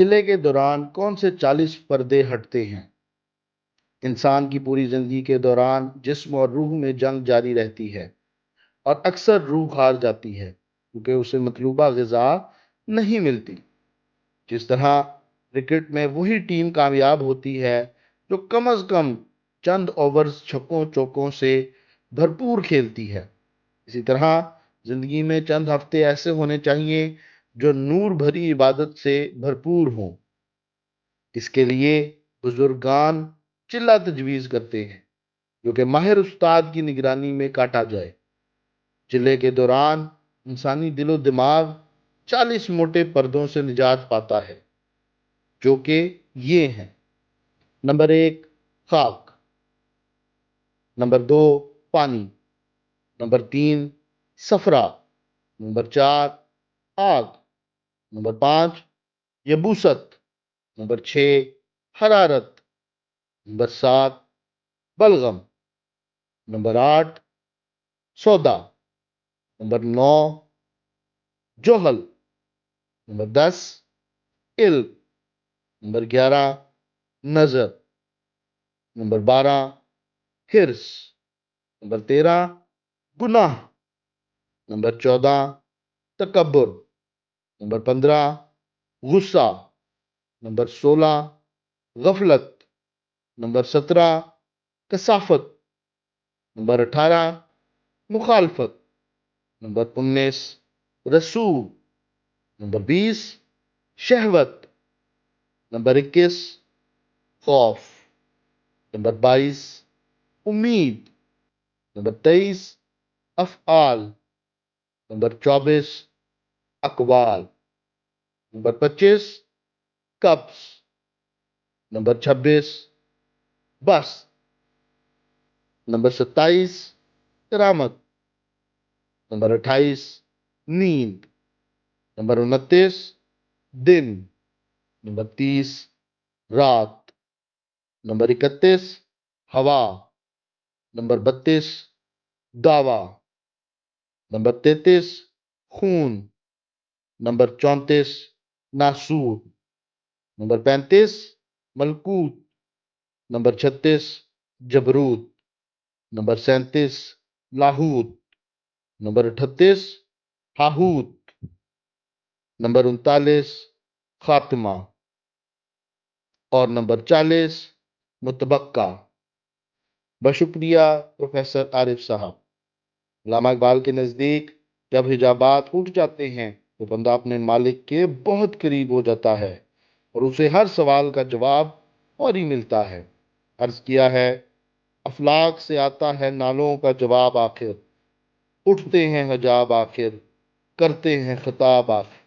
چلے کے دوران کون سے 40 پردے ہٹتے ہیں؟ انسان کی پوری زندگی کے دوران جسم اور روح میں جنگ جاری رہتی ہے اور اکثر روح ہار جاتی ہے کیونکہ اسے مطلوبہ غذا نہیں ملتی۔ جس طرح کرکٹ میں وہی ٹیم کامیاب ہوتی ہے جو کم از کم چند اوورز چھکوں چوکوں سے بھرپور کھیلتی ہے، اسی طرح زندگی میں چند ہفتے ایسے ہونے چاہیے جو نور بھری عبادت سے بھرپور ہوں۔ اس کے لیے بزرگان چلہ تجویز کرتے ہیں جو کہ ماہر استاد کی نگرانی میں کاٹا جائے۔ چلے کے دوران انسانی دل و دماغ 40 موٹے پردوں سے نجات پاتا ہے جو کہ یہ ہیں: نمبر 1 خاک، نمبر 2 پانی، نمبر 3 صفرا، نمبر 4 آگ، نمبر 5 یبوست، نمبر 6 حرارت، نمبر 7 بلغم، نمبر 8 سودا، نمبر 9 جوہل، نمبر 10 علم، نمبر 11 نظر، نمبر 12 حرص، نمبر 13 گناہ، نمبر 14 تکبر، نمبر 15 غصہ، نمبر 16 غفلت، نمبر 17 کثافت، نمبر 18 مخالفت، نمبر 19 رسوب، نمبر 20 شہوت، نمبر 21 خوف، نمبر 22 امید، نمبر 23 افعال، نمبر 24 اقوال، نمبر 25 قبض، نمبر 26 بس، نمبر 27 کرامت، نمبر 28 نیند، نمبر 29 دن، نمبر 30 رات، نمبر 31 ہوا، نمبر 32 دعویٰ، نمبر 33 خون، نمبر 34 ناسور، نمبر 35 ملکوت، نمبر 36 جبروت، نمبر 37 لاہوت، نمبر 38 ہاہوت، نمبر 39 خاتمہ اور نمبر 40 متبقع۔ بشکریہ پروفیسر عارف صاحب۔ علامہ اقبال کے نزدیک جب حجابات اٹھ جاتے ہیں تو بندہ اپنے مالک کے بہت قریب ہو جاتا ہے اور اسے ہر سوال کا جواب فوری ملتا ہے۔ عرض کیا ہے: افلاک سے آتا ہے نالوں کا جواب آخر، اٹھتے ہیں حجاب آخر، کرتے ہیں خطاب آخر۔